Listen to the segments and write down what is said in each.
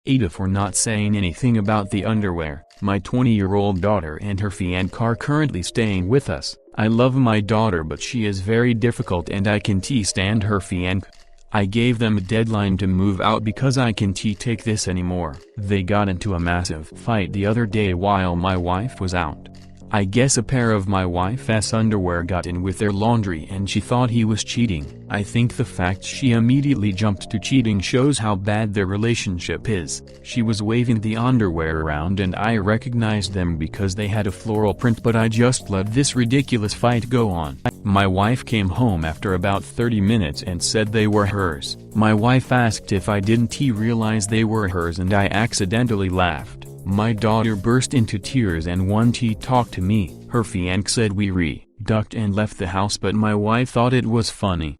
AITA for not saying anything about the underwear. My 20-year-old daughter and her fiancé are currently staying with us. I love my daughter but she is very difficult and I can't stand her fiancé. I gave them a deadline to move out because I can't take this anymore. They got into a massive fight the other day while my wife was out. I guess a pair of my wife's underwear got in with their laundry and she thought he was cheating. I think the fact she immediately jumped to cheating shows how bad their relationship is. She was waving the underwear around and I recognized them because they had a floral print, but I just let this ridiculous fight go on. My wife came home after about 30 minutes and said they were hers. My wife asked if I didn't realize they were hers and I accidentally laughed. My daughter burst into tears and wanted to talk to me. Her fiancé said we ducked and left the house but my wife thought it was funny.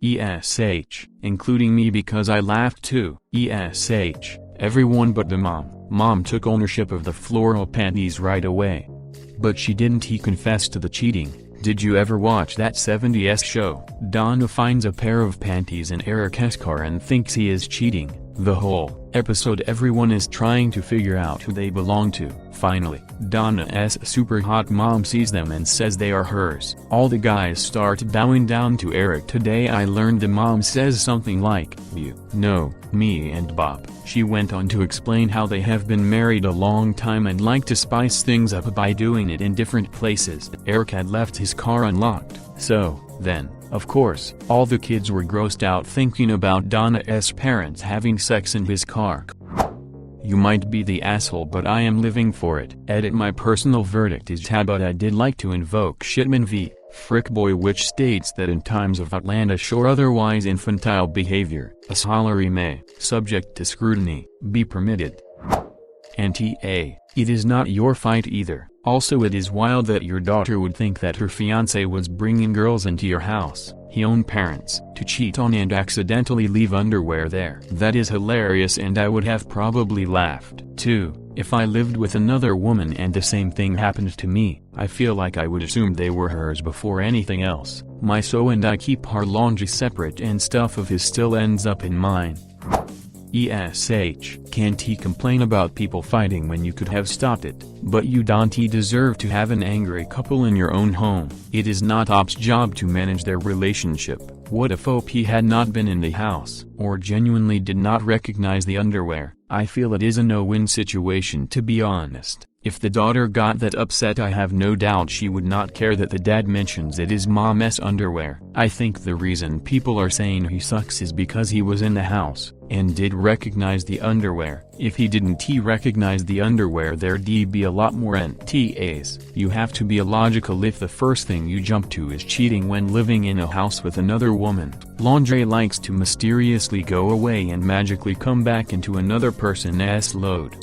ESH, including me because I laughed too. ESH, everyone but the mom. Mom took ownership of the floral panties right away. But she didn't confess to the cheating. Did you ever watch that 70s show? Donna finds a pair of panties in Eric's car and thinks he is cheating. The whole episode everyone is trying to figure out who they belong to. Finally, Donna's super hot mom sees them and says they are hers. All the guys start bowing down to Eric. Today I learned the mom says something like, "You know, me and Bob." She went on to explain how they have been married a long time and like to spice things up by doing it in different places. Eric had left his car unlocked, so then, of course, all the kids were grossed out thinking about Donna's parents having sex in his car. You might be the asshole but I am living for it. Edit. My personal verdict is but I did like to invoke Shipman v. Frickboy, which states that in times of outlandish or otherwise infantile behavior, a salary may, subject to scrutiny, be permitted. NTA, it is not your fight either. Also, it is wild that your daughter would think that her fiancé was bringing girls into your house, his own parents, to cheat on and accidentally leave underwear there. That is hilarious and I would have probably laughed, too, if I lived with another woman and the same thing happened to me. I feel like I would assume they were hers before anything else. My so and I keep our laundry separate and stuff of his still ends up in mine. ESH, can't he complain about people fighting when you could have stopped it? But you don't deserve to have an angry couple in your own home. It is not OP's job to manage their relationship. What if OP had not been in the house, or genuinely did not recognize the underwear? I feel it is a no-win situation, to be honest. If the daughter got that upset, I have no doubt she would not care that the dad mentions it is mom's underwear. I think the reason people are saying he sucks is because he was in the house, and did recognize the underwear. If he didn't recognize the underwear, there'd be a lot more NTAs. You have to be illogical if the first thing you jump to is cheating when living in a house with another woman. Laundry likes to mysteriously go away and magically come back into another person's load.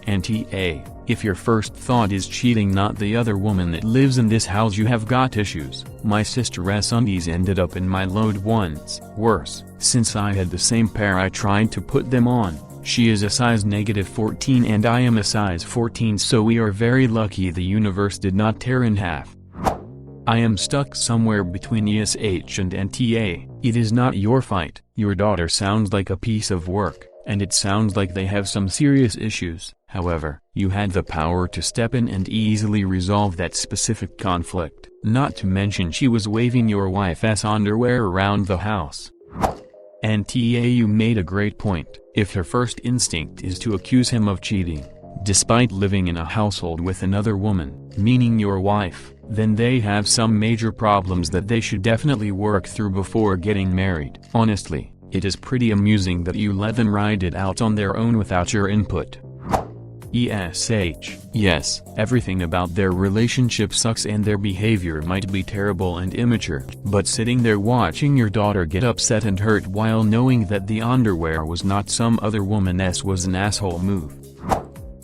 NTA, if your first thought is cheating, not the other woman that lives in this house, you have got issues. My sister's undies ended up in my load once. Worse, since I had the same pair I tried to put them on. She is a size -14 and I am a size 14, so we are very lucky the universe did not tear in half. I am stuck somewhere between ESH and NTA. It is not your fight. Your daughter sounds like a piece of work, and it sounds like they have some serious issues. However, you had the power to step in and easily resolve that specific conflict. Not to mention she was waving your wife's underwear around the house. NTA, you made a great point. If her first instinct is to accuse him of cheating, despite living in a household with another woman, meaning your wife, then they have some major problems that they should definitely work through before getting married. Honestly, it is pretty amusing that you let them ride it out on their own without your input. ESH, yes, everything about their relationship sucks and their behavior might be terrible and immature, but sitting there watching your daughter get upset and hurt while knowing that the underwear was not some other woman's was an asshole move.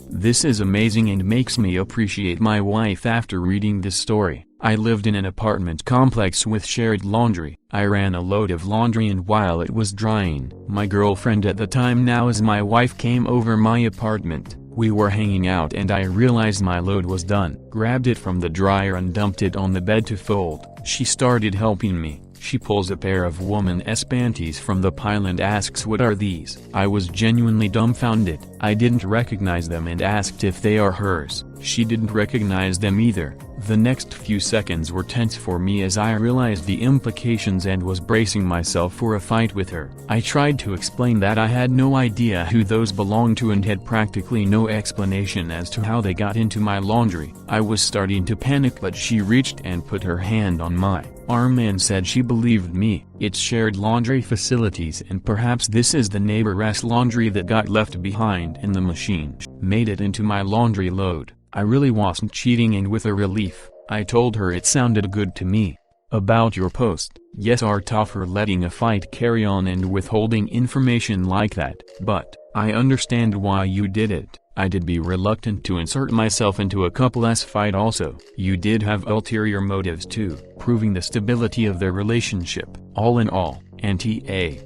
This is amazing and makes me appreciate my wife. After reading this story, I lived in an apartment complex with shared laundry. I ran a load of laundry, and while it was drying, my girlfriend at the time, now as my wife, came over my apartment. We were hanging out and I realized my load was done. Grabbed it from the dryer and dumped it on the bed to fold. She started helping me, She pulls a pair of woman's panties from the pile and asks, "What are these?" I was genuinely dumbfounded. I didn't recognize them and asked if they are hers. She didn't recognize them either. The next few seconds were tense for me as I realized the implications and was bracing myself for a fight with her. I tried to explain that I had no idea who those belonged to and had practically no explanation as to how they got into my laundry. I was starting to panic, but she reached and put her hand on my arm and said she believed me. It's shared laundry facilities and perhaps this is the neighbor's laundry that got left behind in the machine. Made it into my laundry load. I really wasn't cheating, and with a relief, I told her it sounded good to me. About your post, yes, are tough for letting a fight carry on and withholding information like that, but I understand why you did it. I did be reluctant to insert myself into a couple's fight also. You did have ulterior motives too, proving the stability of their relationship. All in all, NTA.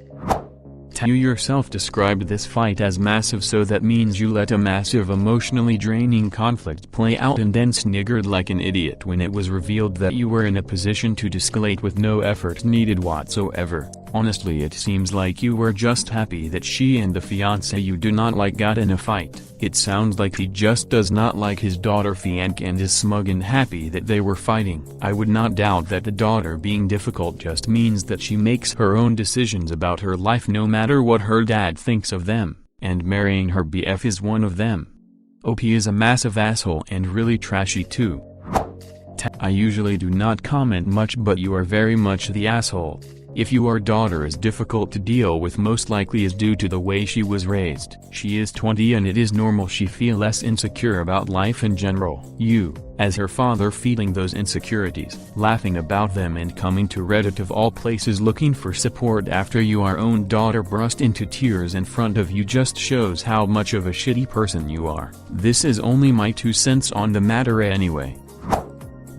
You yourself described this fight as massive, so that means you let a massive emotionally draining conflict play out and then sniggered like an idiot when it was revealed that you were in a position to de-escalate with no effort needed whatsoever. Honestly, it seems like you were just happy that she and the fiancé you do not like got in a fight. It sounds like he just does not like his daughter fiancé and is smug and happy that they were fighting. I would not doubt that the daughter being difficult just means that she makes her own decisions about her life no matter what her dad thinks of them, and marrying her BF is one of them. OP is a massive asshole and really trashy too. I usually do not comment much, but you are very much the asshole. If your daughter is difficult to deal with, most likely is due to the way she was raised. She is 20 and it is normal she feel less insecure about life in general. You, as her father, feeling those insecurities, laughing about them and coming to Reddit of all places looking for support after your own daughter burst into tears in front of you just shows how much of a shitty person you are. This is only my 2 cents on the matter anyway.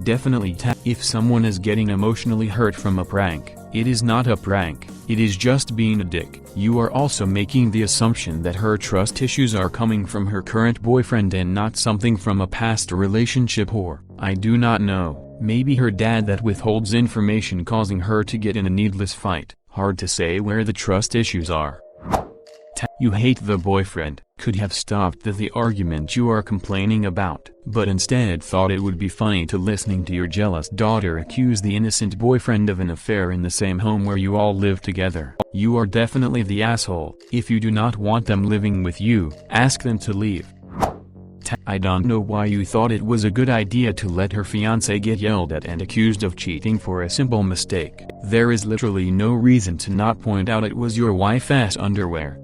Definitely if someone is getting emotionally hurt from a prank, it is not a prank, it is just being a dick. You are also making the assumption that her trust issues are coming from her current boyfriend and not something from a past relationship, or, I do not know, maybe her dad that withholds information causing her to get in a needless fight. Hard to say where the trust issues are. You hate the boyfriend, could have stopped the argument you are complaining about, but instead thought it would be funny to listening to your jealous daughter accuse the innocent boyfriend of an affair in the same home where you all live together. You are definitely the asshole. If you do not want them living with you, ask them to leave. I don't know why you thought it was a good idea to let her fiancé get yelled at and accused of cheating for a simple mistake. There is literally no reason to not point out it was your wife's underwear.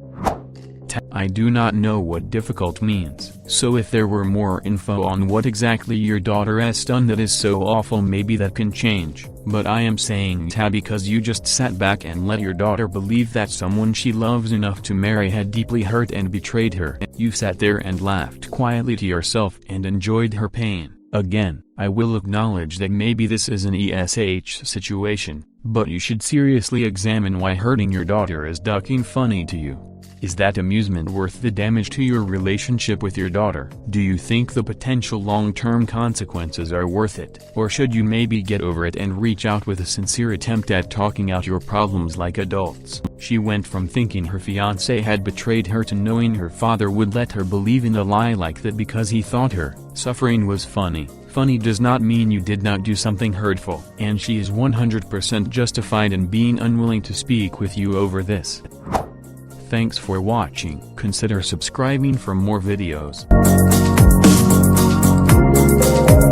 I do not know what difficult means, so if there were more info on what exactly your daughter has done that is so awful, maybe that can change, but I am saying because you just sat back and let your daughter believe that someone she loves enough to marry had deeply hurt and betrayed her. You sat there and laughed quietly to yourself and enjoyed her pain. Again, I will acknowledge that maybe this is an ESH situation, but you should seriously examine why hurting your daughter is ducking funny to you. Is that amusement worth the damage to your relationship with your daughter? Do you think the potential long-term consequences are worth it? Or should you maybe get over it and reach out with a sincere attempt at talking out your problems like adults? She went from thinking her fiancé had betrayed her to knowing her father would let her believe in a lie like that because he thought her suffering was funny. Funny does not mean you did not do something hurtful, and she is 100% justified in being unwilling to speak with you over this. Thanks for watching. Consider subscribing for more videos.